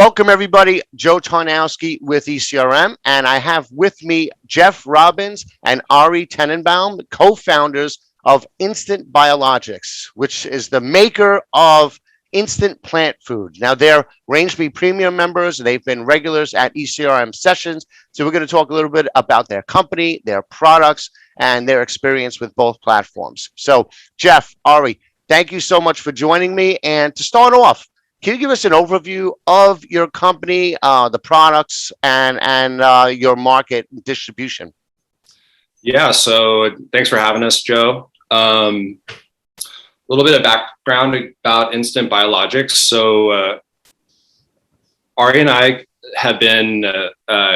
Welcome, everybody. Joe Tarnowski with ECRM, and I have with me Jeff Robbins and Ari Tenenbaum, co-founders of Instant Biologics, which is the maker of instant plant food. Now, they're RangeMe Premium members. They've been regulars at ECRM sessions. So we're going to talk a little bit about their company, their products, and their experience with both platforms. So, Jeff, Ari, thank you so much for joining me. And to start off, can you give us an overview of your company, the products, and your market distribution? Yeah, so thanks for having us, Joe. A little bit of background about Instant Biologics. So Ari and I have been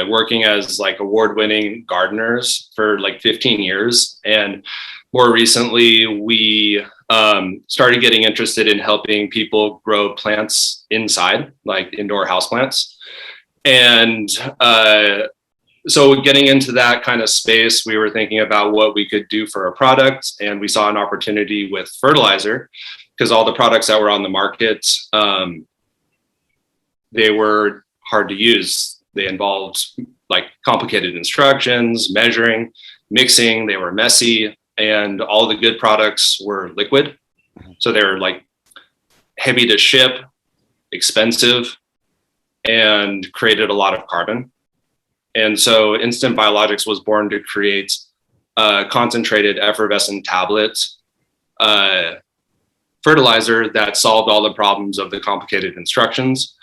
working as like award-winning gardeners for like 15 years. And more recently, we started getting interested in helping people grow plants inside, like indoor houseplants. And so getting into that kind of space, we were thinking about what we could do for a product. And we saw an opportunity with fertilizer because all the products that were on the market, they were hard to use. They involved like complicated instructions, measuring, mixing, they were messy. And all the good products were liquid. So they're like heavy to ship, expensive, and created a lot of carbon. And so Instant Biologics was born to create a concentrated effervescent tablet fertilizer that solved all the problems of the complicated instructions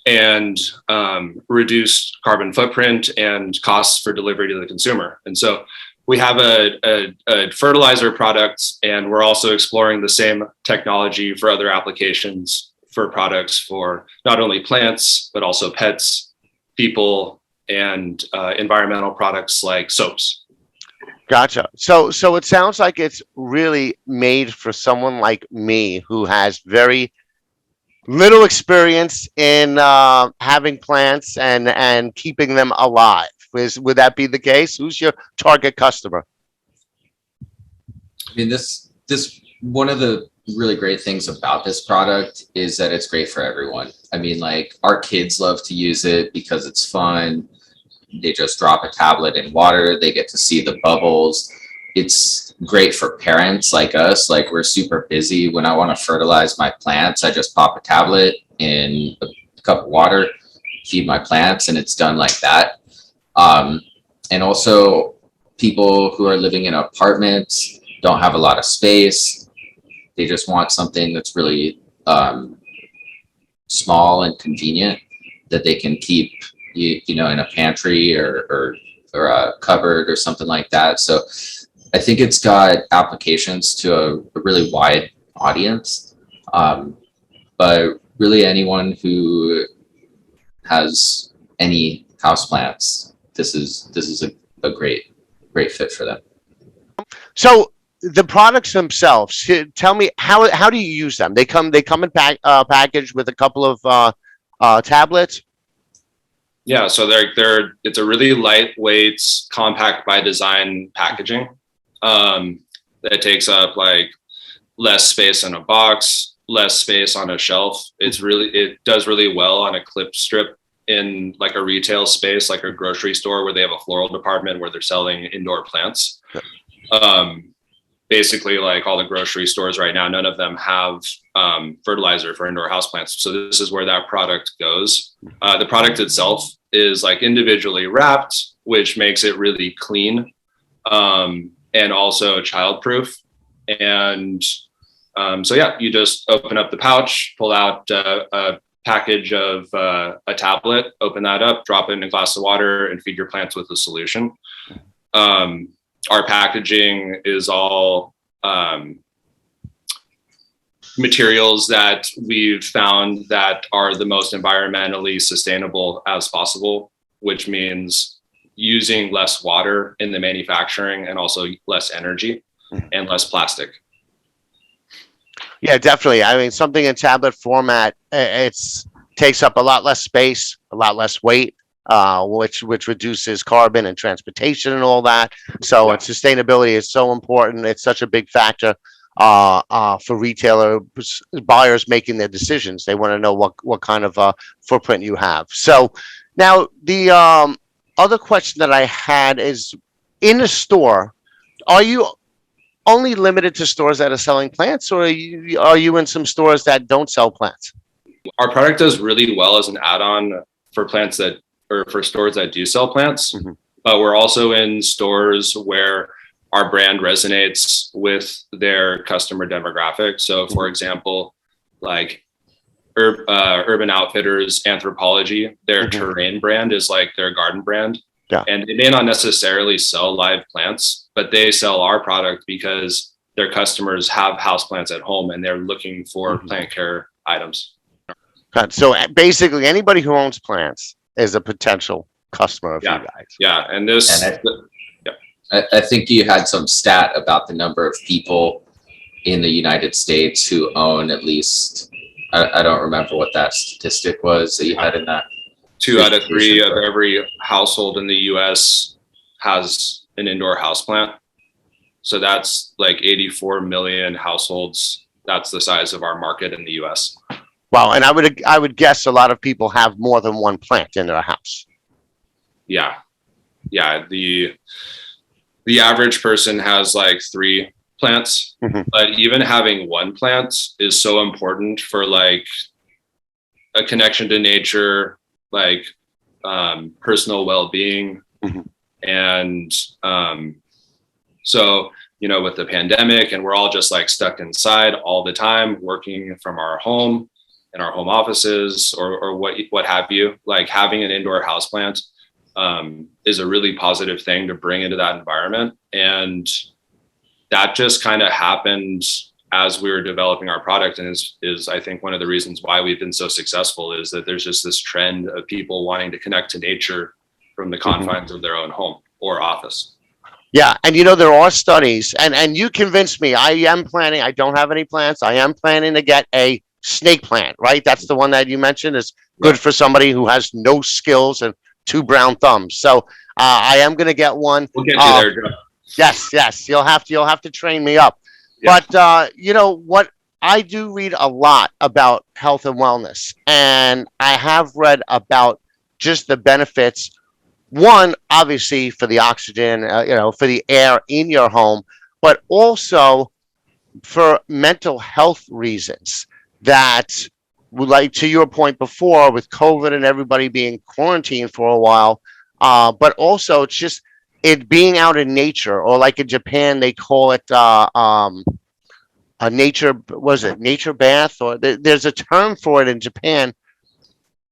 and reduced carbon footprint and costs for delivery to the consumer. And so we have a fertilizer product, and we're also exploring the same technology for other applications for products for not only plants, but also pets, people, and environmental products like soaps. Gotcha. So it sounds like it's really made for someone like me who has very little experience in having plants and keeping them alive. Would that be the case? Who's your target customer? I mean, this one of the really great things about this product is that it's great for everyone. I mean, like our kids love to use it because it's fun. They just drop a tablet in water. They get to see the bubbles. It's great for parents like us. Like we're super busy. When I want to fertilize my plants, I just pop a tablet in a cup of water, feed my plants, and it's done like that. And also people who are living in apartments don't have a lot of space. They just want something that's really small and convenient that they can keep, you know, in a pantry or a cupboard or something like that. So I think it's got applications to a really wide audience. But really anyone who has any houseplants, this is a great fit for them. So the products themselves, tell me how do you use them? They come in packaged with a couple of tablets. Yeah, so it's a really lightweight, compact by design packaging that takes up like less space in a box, less space on a shelf. It does really well on a clip strip in like a retail space, like a grocery store where they have a floral department where they're selling indoor plants. Basically, like all the grocery stores right now, none of them have fertilizer for indoor houseplants. So this is where that product goes. The product itself is like individually wrapped, which makes it really clean and also childproof. And so yeah, you just open up the pouch, pull out a package of a tablet, open that up, drop it in a glass of water, and feed your plants with a solution. Our packaging is all materials that we've found that are the most environmentally sustainable as possible, which means using less water in the manufacturing and also less energy and less plastic. Yeah, definitely. I mean, something in tablet format, it's takes up a lot less space, a lot less weight, which reduces carbon and transportation and all that. So sustainability is so important. It's such a big factor. for retailer buyers making their decisions. They want to know what kind of footprint you have. So now the other question that I had is, in a store, are you only limited to stores that are selling plants, or are you in some stores that don't sell plants? Our product does really well as an add-on for plants that, or for stores that do sell plants. Mm-hmm. But we're also in stores where our brand resonates with their customer demographic. So, for example, like Urban Outfitters Anthropology, their terrain brand is like their garden brand. Yeah. And they may not necessarily sell live plants, but they sell our product because their customers have houseplants at home and they're looking for plant care items. So basically, anybody who owns plants is a potential customer of you guys. Yeah. And this, And I think you had some stat about the number of people in the United States who own at least, I don't remember what that statistic was that you had in that. 2 out of 3 of every household in the US has an indoor houseplant. So that's like 84 million households. That's the size of our market in the US. Wow, and I would guess a lot of people have more than one plant in their house. Yeah. The average person has like 3 plants, but even having 1 plant is so important for like a connection to nature, like personal well-being. And so, you know, with the pandemic and we're all just like stuck inside all the time, working from our home in our home offices or what have you, like having an indoor houseplant is a really positive thing to bring into that environment. And that just kind of happened as we were developing our product, and is I think one of the reasons why we've been so successful is that there's just this trend of people wanting to connect to nature from the confines of their own home or office. Yeah, and you know, there are studies, and you convinced me. I am planning. I don't have any plants. I am planning to get a snake plant. Right, that's the one that you mentioned. Is good for somebody who has no skills and 2 brown thumbs. So I am going to get one. We'll get you there, Joe. Yes. You'll have to train me up. Yeah. But you know what? I do read a lot about health and wellness, and I have read about just the benefits. One, obviously, for the oxygen, you know, for the air in your home, but also for mental health reasons. That, like to your point before, with COVID and everybody being quarantined for a while, but also it's just it being out in nature, or like in Japan they call it a nature, was it nature bath, or there's a term for it in Japan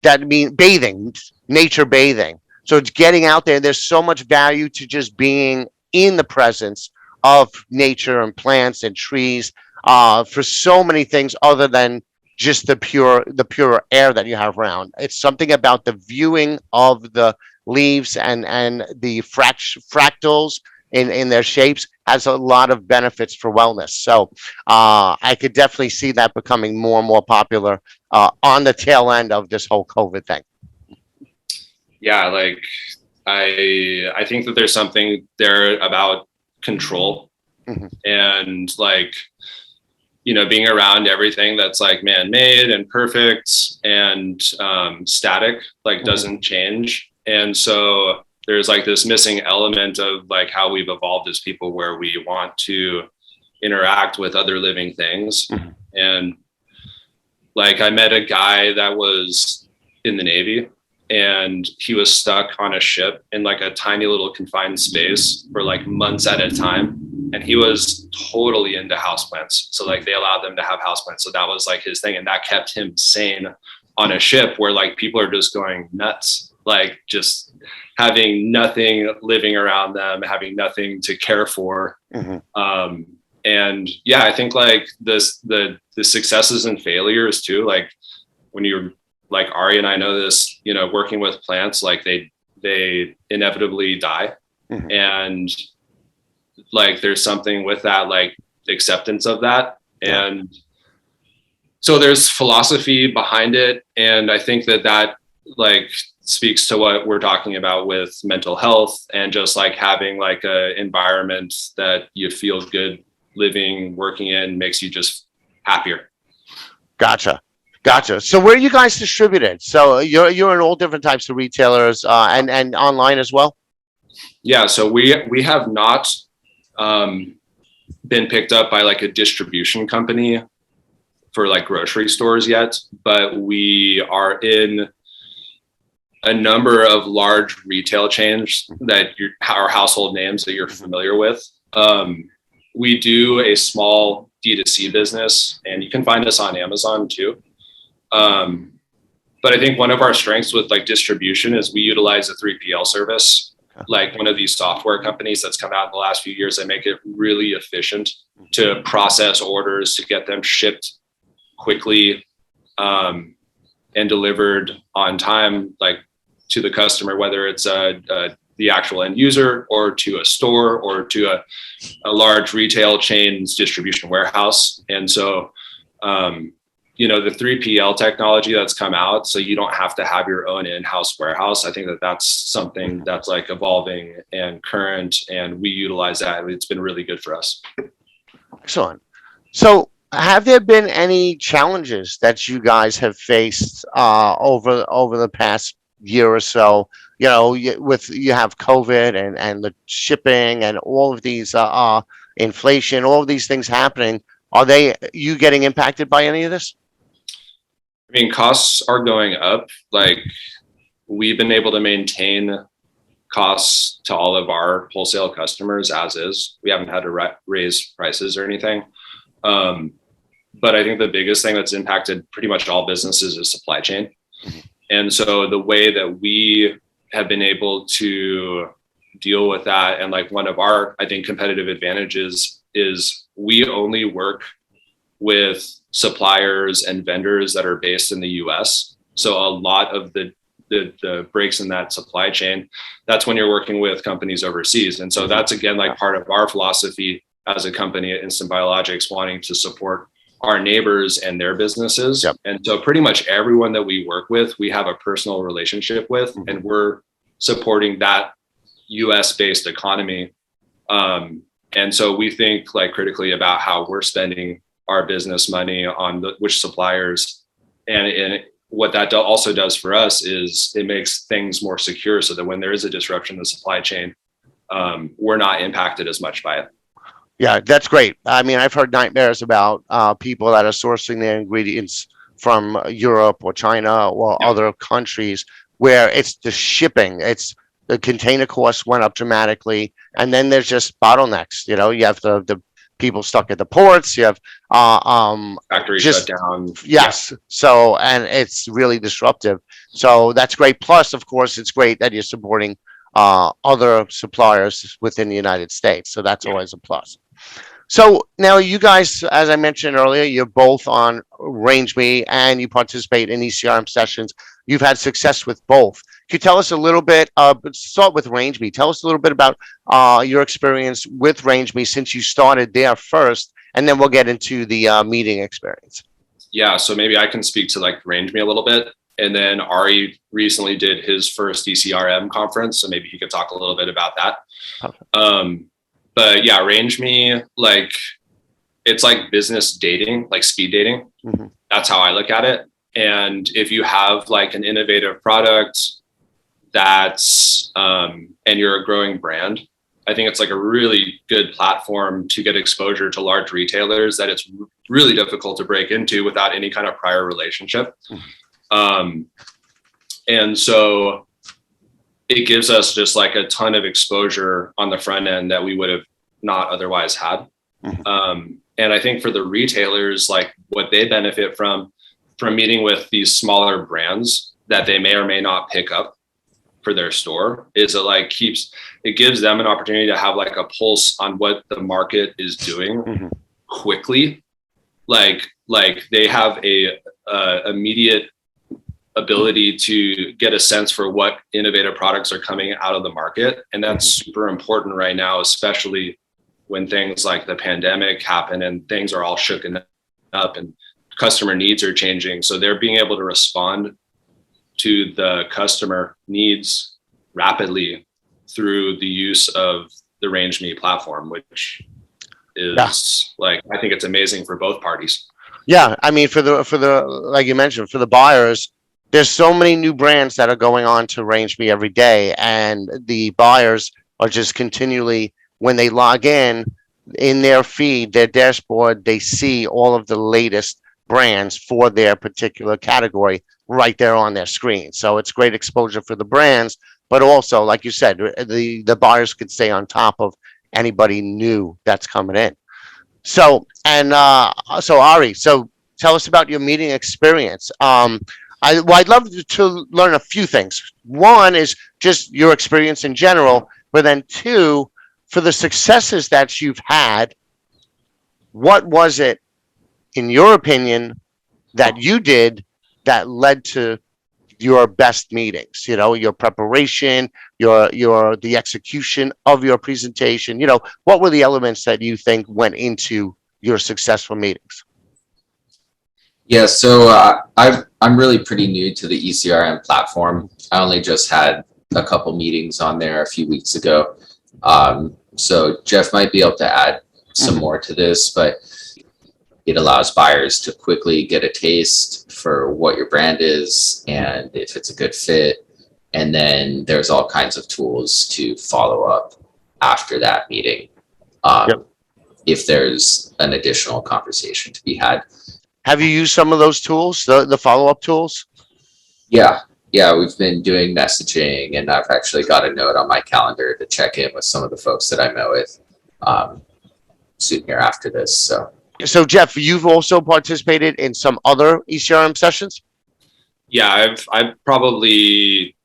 that means bathing, nature bathing. So it's getting out there. There's so much value to just being in the presence of nature and plants and trees for so many things other than just the pure air that you have around. It's something about the viewing of the leaves and the fractals in their shapes has a lot of benefits for wellness. So I could definitely see that becoming more and more popular on the tail end of this whole COVID thing. Yeah, like I think that there's something there about control and like, you know, being around everything that's like man-made and perfect and static, like doesn't change. And so there's like this missing element of like how we've evolved as people, where we want to interact with other living things. And like I met a guy that was in the Navy, and he was stuck on a ship in like a tiny little confined space for like months at a time. And he was totally into houseplants. So like they allowed them to have houseplants. So that was like his thing. And that kept him sane on a ship where like people are just going nuts, like just having nothing living around them, having nothing to care for. And yeah, I think like the successes and failures too, like when you're like Ari and I know this, you know, working with plants, like they inevitably die. And like there's something with that, like acceptance of that. And so there's philosophy behind it. And I think that like speaks to what we're talking about with mental health and just like having like a environment that you feel good living, working in, makes you just happier. Gotcha. So where are you guys distributed? So you're in all different types of retailers, and online as well? Yeah, so we have not been picked up by like a distribution company for like grocery stores yet, but we are in a number of large retail chains that are household names that you're familiar with. We do a small D2C business, and you can find us on Amazon too. But I think one of our strengths with like distribution is we utilize a 3PL service, like one of these software companies that's come out in the last few years that make it really efficient to process orders, to get them shipped quickly, and delivered on time, like to the customer, whether it's the actual end user or to a store or to a large retail chain's distribution warehouse. And so, the 3PL technology that's come out, so you don't have to have your own in-house warehouse. I think that's something that's like evolving and current, and we utilize that. It's been really good for us. Excellent. So have there been any challenges that you guys have faced over the past year or so? You have COVID and the shipping and all of these inflation, all of these things happening. Are you getting impacted by any of this? I mean, costs are going up. Like, we've been able to maintain costs to all of our wholesale customers as is. We haven't had to raise prices or anything. But I think the biggest thing that's impacted pretty much all businesses is supply chain. And so the way that we have been able to deal with that, and like one of our, I think, competitive advantages is we only work with suppliers and vendors that are based in the US. So a lot of the breaks in that supply chain, that's when you're working with companies overseas. And so that's, again, like part of our philosophy as a company at Instant Biologics, wanting to support our neighbors and their businesses. Yep. And so pretty much everyone that we work with, we have a personal relationship with, and we're supporting that US based economy. And so we think like critically about how we're spending our business money on which suppliers, and what that also does for us is it makes things more secure, so that when there is a disruption in the supply chain, we're not impacted as much by it. Yeah, that's great. I mean, I've heard nightmares about people that are sourcing their ingredients from Europe or China or other countries where it's the shipping, it's the container costs went up dramatically, and then there's just bottlenecks. You have the people stuck at the ports. You have factories shut down. Yes. Yeah. So, and it's really disruptive. So that's great. Plus, of course, it's great that you're supporting other suppliers within the United States. So that's always a plus. So now you guys, as I mentioned earlier, you're both on RangeMe and you participate in ECRM sessions. You've had success with both. Could you tell us a little bit, start with RangeMe. Tell us a little bit about your experience with RangeMe since you started there first, and then we'll get into the meeting experience. Yeah, so maybe I can speak to like RangeMe a little bit. And then Ari recently did his first ECRM conference, so maybe he could talk a little bit about that. Okay. But yeah, RangeMe, like, it's like business dating, like speed dating. Mm-hmm. That's how I look at it. And if you have like an innovative product that's, and you're a growing brand, I think it's like a really good platform to get exposure to large retailers that it's really difficult to break into without any kind of prior relationship. Mm-hmm. And so it gives us just like a ton of exposure on the front end that we would have not otherwise had. Mm-hmm. And I think for the retailers, like what they benefit from meeting with these smaller brands that they may or may not pick up for their store is it gives them an opportunity to have like a pulse on what the market is doing. Mm-hmm. Quickly. Like they have a immediate ability to get a sense for what innovative products are coming out of the market. And that's super important right now, especially when things like the pandemic happen and things are all shooken up and customer needs are changing. So they're being able to respond to the customer needs rapidly through the use of the RangeMe platform, which is like, I think it's amazing for both parties. Yeah, I mean, for the like you mentioned, for the buyers, there's so many new brands that are going on to RangeMe every day, and the buyers are just continually, when they log in their feed, their dashboard, they see all of the latest brands for their particular category right there on their screen. So it's great exposure for the brands, but also, like you said, the buyers could stay on top of anybody new that's coming in. So Ari, so tell us about your meeting experience. I'd love to learn a few things. One is just your experience in general, but then two, for the successes that you've had, what was it, in your opinion, that you did that led to your best meetings? You know, your preparation, the execution of your presentation. You know, what were the elements that you think went into your successful meetings? Yeah, so I'm really pretty new to the ECRM platform. I only just had a couple meetings on there a few weeks ago. So Jeff might be able to add some more to this, but it allows buyers to quickly get a taste for what your brand is and if it's a good fit. And then there's all kinds of tools to follow up after that meeting. If there's an additional conversation to be had. Have you used some of those tools, the follow-up tools? Yeah, we've been doing messaging, and I've actually got a note on my calendar to check in with some of the folks that I met with soon here after this. So Jeff, you've also participated in some other ECRM sessions? Yeah, I've probably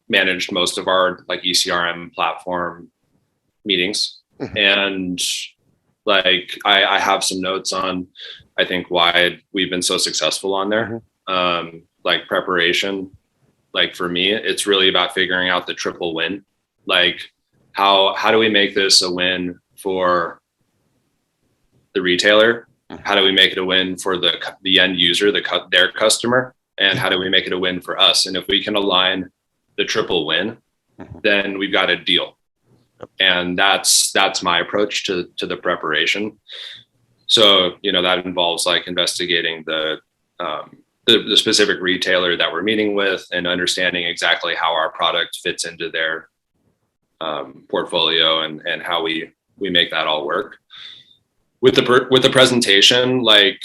managed most of our like ECRM platform meetings, and like I have some notes on, I think, why we've been so successful on there. Like preparation, like for me, it's really about figuring out the triple win. Like how do we make this a win for the retailer? How do we make it a win for the end user, their customer? And how do we make it a win for us? And if we can align the triple win, then we've got a deal. And that's my approach to the preparation. So, you know, that involves like investigating the specific retailer that we're meeting with and understanding exactly how our product fits into their portfolio and how we make that all work. With the presentation, like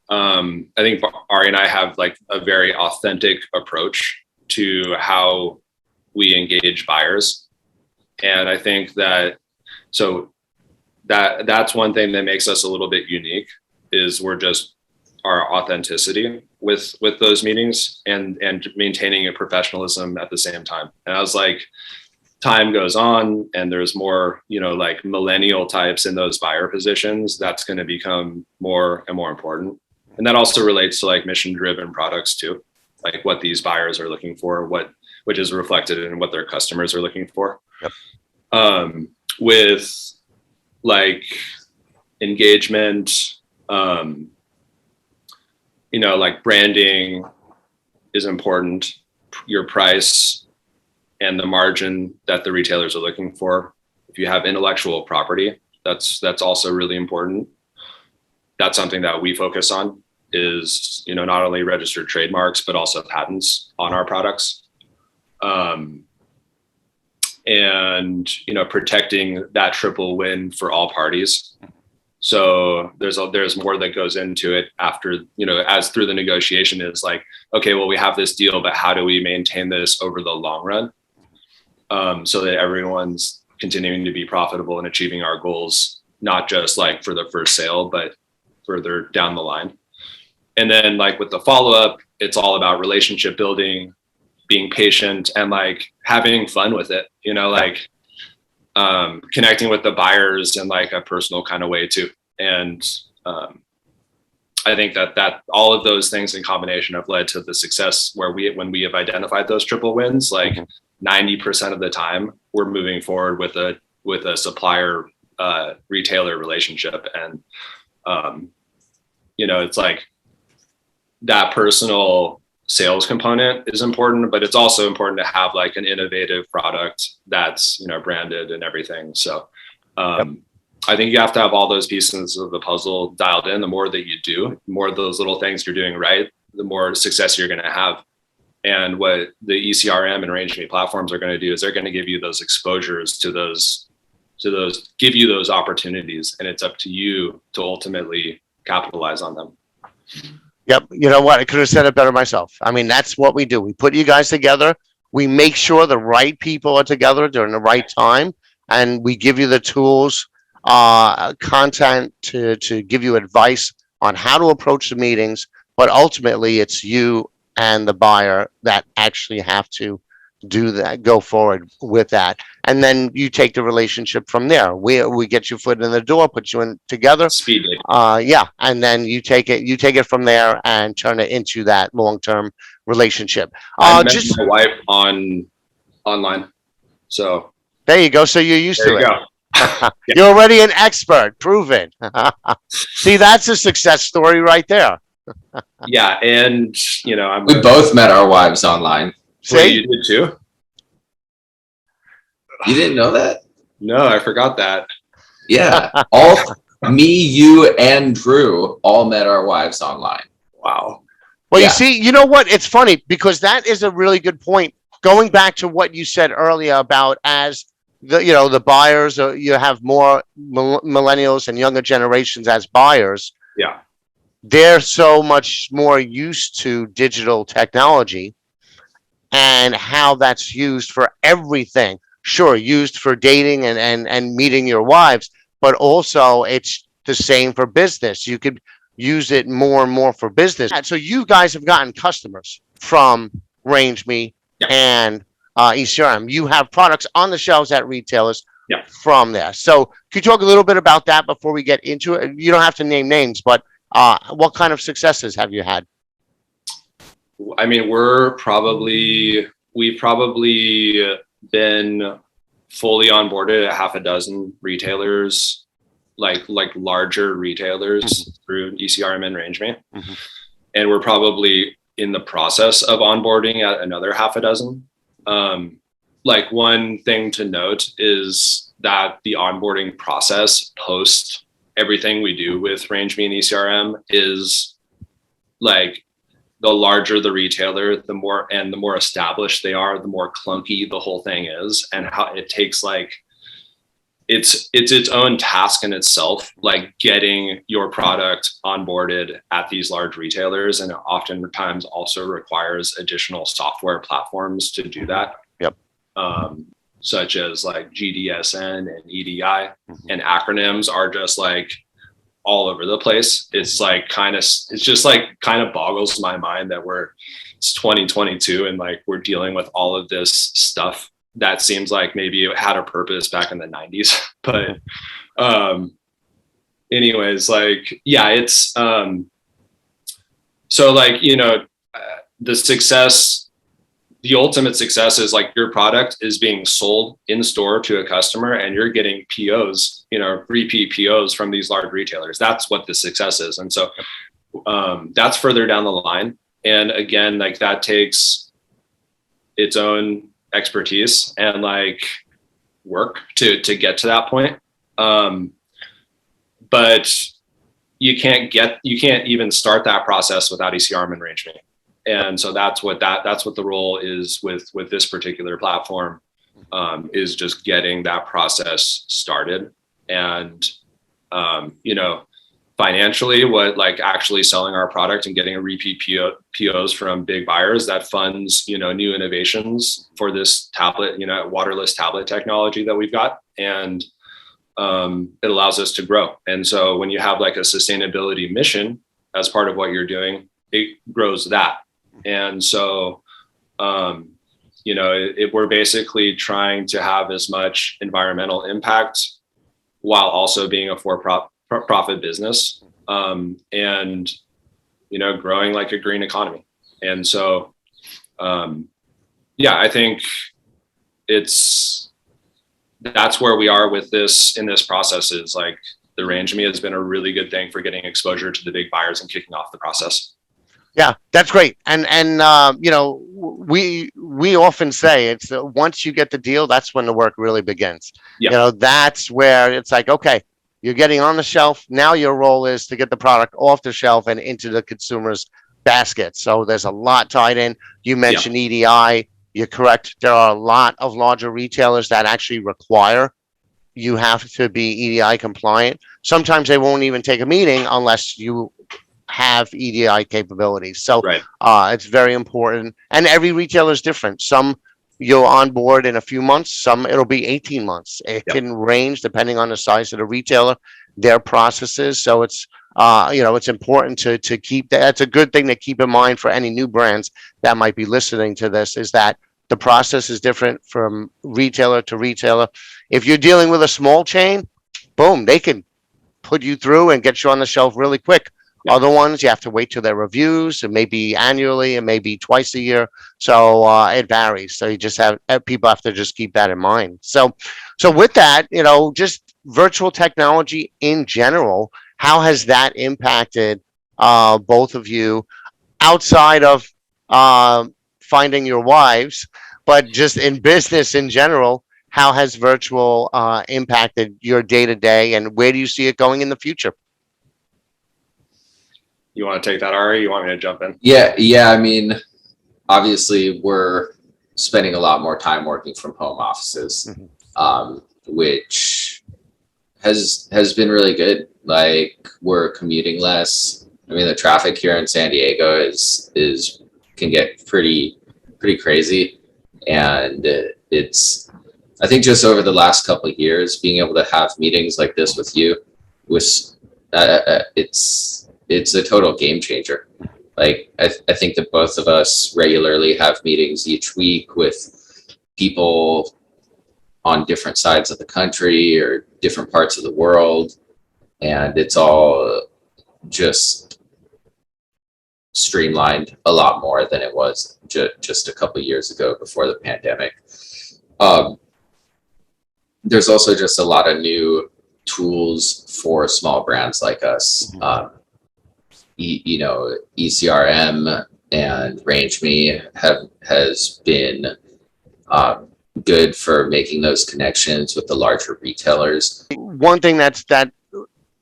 I think Ari and I have like a very authentic approach to how we engage buyers. And I think that's one thing that makes us a little bit unique, is we're just our authenticity with those meetings and maintaining a professionalism at the same time. And I was like, time goes on and there's more, you know, like millennial types in those buyer positions, that's going to become more and more important. And that also relates to like mission driven products too, like what these buyers are looking for, which is reflected in what their customers are looking for. With like engagement, you know, like branding is important, your price and the margin that the retailers are looking for. If you have intellectual property, that's also really important. That's something that we focus on, is, you know, not only registered trademarks, but also patents on our products. And, you know, protecting that triple win for all parties. So there's more that goes into it after, you know, as through the negotiation is like, okay, well, we have this deal, but how do we maintain this over the long run? So that everyone's continuing to be profitable and achieving our goals, not just like for the first sale, but further down the line. And then like with the follow-up, it's all about relationship building, being patient, and like having fun with it, you know, like connecting with the buyers in like a personal kind of way too. And I think that all of those things in combination have led to the success where when we have identified those triple wins, like 90% of the time we're moving forward with a supplier retailer relationship. And you know, it's like that personal sales component is important, but it's also important to have like an innovative product that's, you know, branded and everything. So I think you have to have all those pieces of the puzzle dialed in. The more that you do, the more of those little things you're doing right, the more success you're going to have. And what the ECRM and RangeMe platforms are going to do is they're going to give you those exposures to those, give you those opportunities. And it's up to you to ultimately capitalize on them. Yep. You know what? I could have said it better myself. I mean, that's what we do. We put you guys together. We make sure the right people are together during the right time, and we give you the tools, content to give you advice on how to approach the meetings. But ultimately, it's you and the buyer that actually have to do that, go forward with that, and then you take the relationship from there. We get your foot in the door, put you in together. Speed dating. Yeah, and then you take it from there and turn it into that long-term relationship. I met my wife online, so there you go. So you're used there to you it. go. Yeah. You're already an expert. Prove it. See, that's a success story right there. Yeah, and you know, We both met our wives online. Wait, you did too? You didn't know that? No, I forgot that. Yeah, me, you, and Drew all met our wives online. Wow. Well, Yeah. you see, you know what? It's funny because that is a really good point. Going back to what you said earlier about as the buyers, you have more millennials and younger generations as buyers. Yeah. They're so much more used to digital technology and how that's used for everything. Sure, used for dating and meeting your wives, but also it's the same for business. You could use it more and more for business. And so you guys have gotten customers from RangeMe and ECRM. You have products on the shelves at retailers from there. So could you talk a little bit about that before we get into it? You don't have to name names, but what kind of successes have you had? I mean, we've probably been fully onboarded at half a dozen retailers, like larger retailers through ECRM and RangeMe. And we're probably in the process of onboarding at another half a dozen. Like one thing to note is that the onboarding process post everything we do with RangeMe and ECRM is like, the larger the retailer, the more established they are, the more clunky the whole thing is, and how it takes like it's its own task in itself, like getting your product onboarded at these large retailers, and it oftentimes also requires additional software platforms to do that. Yep. Such as like GDSN and EDI, and acronyms are just like all over the place. It's just like kind of boggles my mind that it's 2022 and like we're dealing with all of this stuff that seems like maybe it had a purpose back in the 90s. But anyways, like, yeah, it's so like, the ultimate success is like your product is being sold in store to a customer and you're getting POs, repeat POs from these large retailers. That's what the success is. And so that's further down the line. And again, like that takes its own expertise and like work to get to that point. But you can't even start that process without ECRM and RangeMe. And so that's what the role is with this particular platform, is just getting that process started. And financially, what like actually selling our product and getting a repeat POs from big buyers that funds new innovations for this tablet, waterless tablet technology that we've got, and it allows us to grow. And so when you have like a sustainability mission as part of what you're doing, it grows that. And so, we're basically trying to have as much environmental impact while also being a for-profit business, and, growing like a green economy. And so, I think that's where we are with this in this process is like the RangeMe has been a really good thing for getting exposure to the big buyers and kicking off the process. Yeah, that's great. And we often say it's once you get the deal, that's when the work really begins. Yeah. That's where it's like, okay, You're getting on the shelf. Now your role is to get the product off the shelf and into the consumer's basket. So there's a lot tied in. You mentioned EDI. You're correct. There are a lot of larger retailers that actually require you have to be EDI compliant. Sometimes they won't even take a meeting unless you have EDI capabilities. So Right. it's very important. And every retailer is different. Some you'll onboard in a few months, some it'll be 18 months. It Yep. can range depending on the size of the retailer, their processes. So it's it's important to keep that. That's a good thing to keep in mind for any new brands that might be listening to this, is that the process is different from retailer to retailer. If you're dealing with a small chain, boom, they can put you through and get you on the shelf really quick. Yeah. Other ones, you have to wait till their reviews. It may be annually, it may be twice a year. So it varies. So you just have people have to just keep that in mind. So with that, just virtual technology in general, how has that impacted both of you outside of finding your wives, but just in business in general? How has virtual impacted your day to day, and where do you see it going in the future? You want to take that, Ari? You want me to jump in? Yeah. I mean, obviously, we're spending a lot more time working from home offices, which has been really good. Like, we're commuting less. I mean, the traffic here in San Diego is can get pretty crazy, and it's, I think, just over the last couple of years, being able to have meetings like this with you was it's a total game changer. Like, I think that both of us regularly have meetings each week with people on different sides of the country or different parts of the world, and it's all just streamlined a lot more than it was just a couple of years ago before the pandemic. There's also just a lot of new tools for small brands like us. ECRM and RangeMe has been good for making those connections with the larger retailers. One thing that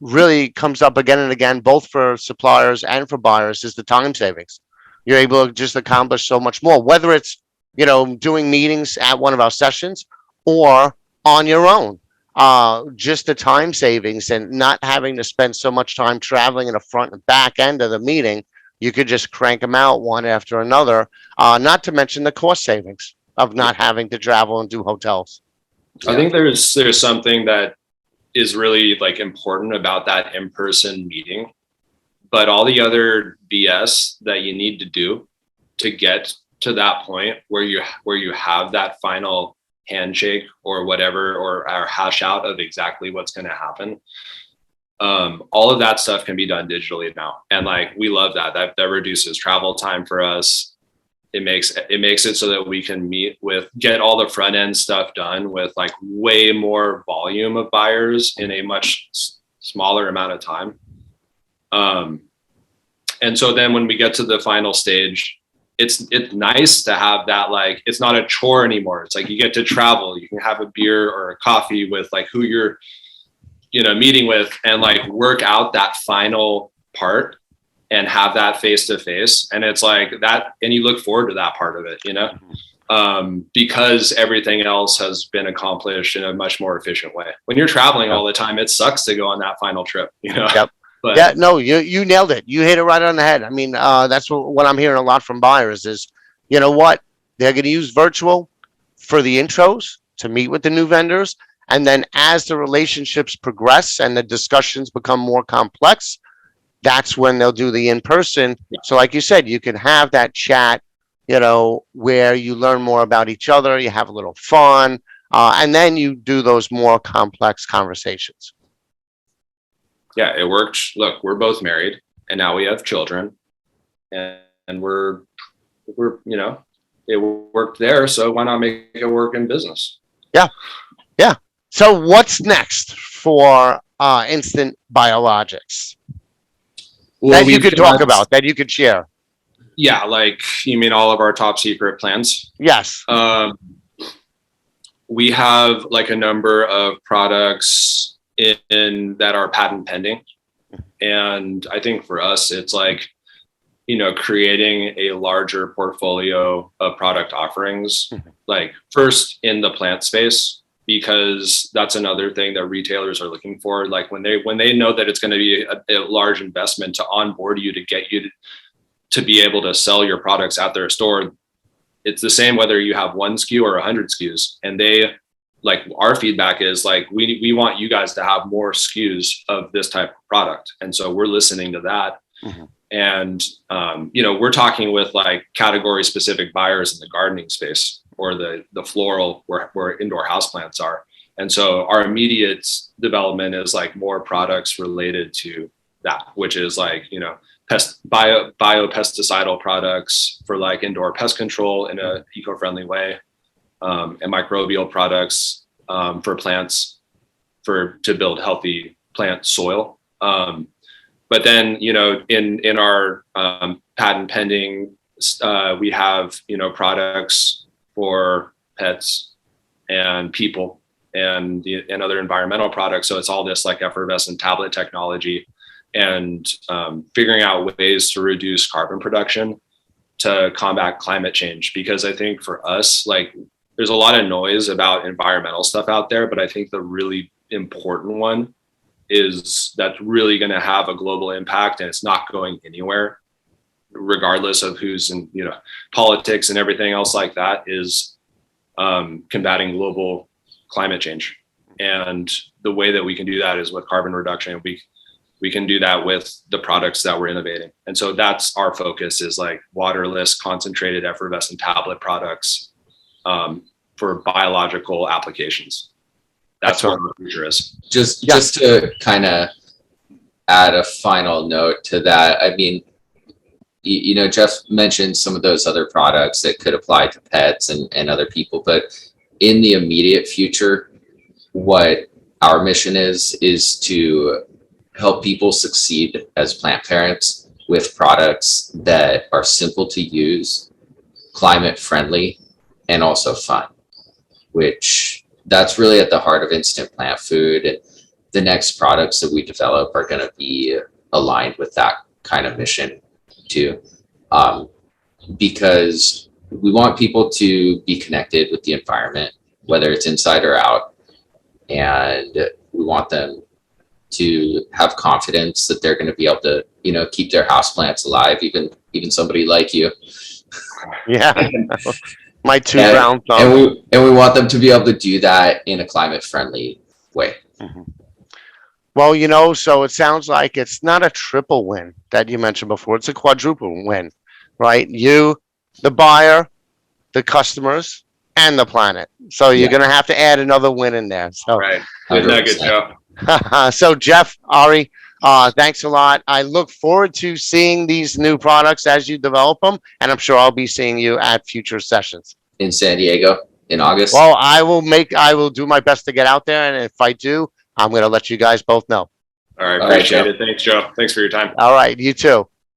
really comes up again and again, both for suppliers and for buyers, is the time savings. You're able to just accomplish so much more, whether it's doing meetings at one of our sessions or on your own. Just the time savings and not having to spend so much time traveling in the front and back end of the meeting. You could just crank them out one after another. Not to mention the cost savings of not having to travel and do hotels. I think there's something that is really like important about that in-person meeting, but all the other BS that you need to do to get to that point where you have that final handshake or whatever, or hash out of exactly what's going to happen. All of that stuff can be done digitally now. And like, we love that reduces travel time for us. It makes it so that we can get all the front end stuff done with like way more volume of buyers in a much smaller amount of time. And so then when we get to the final stage, it's nice to have that, like, it's not a chore anymore. It's like you get to travel, you can have a beer or a coffee with like who you're, meeting with, and like work out that final part and have that face to face. And it's like that, and you look forward to that part of it, because everything else has been accomplished in a much more efficient way. When you're traveling all the time, it sucks to go on that final trip, Yep. But yeah, no, you nailed it. You hit it right on the head. I mean, that's what I'm hearing a lot from buyers is, they're going to use virtual for the intros to meet with the new vendors. And then as the relationships progress and the discussions become more complex, that's when they'll do the in-person. Yeah. So like you said, you can have that chat, where you learn more about each other, you have a little fun, and then you do those more complex conversations. Yeah, it worked. Look, we're both married and now we have children, and we're it worked there. So why not make it work in business? Yeah. Yeah. So what's next for Instant Biologics? That you could talk about, that you could share. Yeah, like, you mean all of our top secret plans? Yes. We have like a number of products in that are patent pending. And I think for us, it's like, creating a larger portfolio of product offerings, like first in the plant space, because that's another thing that retailers are looking for. Like when they know that it's going to be a large investment to onboard you, to get you to be able to sell your products at their store, it's the same whether you have 1 SKU or 100 SKUs. And our feedback is like, we want you guys to have more SKUs of this type of product. And so we're listening to that. Mm-hmm. And, we're talking with like category specific buyers in the gardening space or the floral where indoor houseplants are. And so our immediate development is like more products related to that, which is like, biopesticidal products for like indoor pest control in a eco-friendly way, and microbial products for plants to build healthy plant soil. But then, in our patent pending, we have, products for pets and people and other environmental products. So it's all this like effervescent tablet technology and figuring out ways to reduce carbon production to combat climate change. Because I think for us, like there's a lot of noise about environmental stuff out there, but I think the really important one is that's really going to have a global impact, and it's not going anywhere, regardless of who's in, politics and everything else like that, is combating global climate change. And the way that we can do that is with carbon reduction. We can do that with the products that we're innovating. And so that's our focus, is like waterless, concentrated, effervescent tablet products for biological applications. That's what the future is. Just to kind of add a final note to that, I mean, Jeff mentioned some of those other products that could apply to pets and other people, but in the immediate future, what our mission is to help people succeed as plant parents with products that are simple to use, climate friendly, and also fun, which that's really at the heart of instant plant food. And the next products that we develop are going to be aligned with that kind of mission too. Because we want people to be connected with the environment, whether it's inside or out. And we want them to have confidence that they're going to be able to, keep their houseplants alive, even somebody like you. Yeah. My two brown thumbs. And we want them to be able to do that in a climate friendly way. Mm-hmm. Well, so it sounds like it's not a triple win that you mentioned before. It's a quadruple win, right? You, the buyer, the customers, and the planet. So you're going to have to add another win in there. So, right. Good nugget, Joe. So Jeff, Ari, thanks a lot. I look forward to seeing these new products as you develop them, and I'm sure I'll be seeing you at future sessions in San Diego in August. Well, I will do my best to get out there, and if I do, I'm going to let you guys both know. All right, appreciate it. Thanks, Joe. Thanks for your time. All right, you too.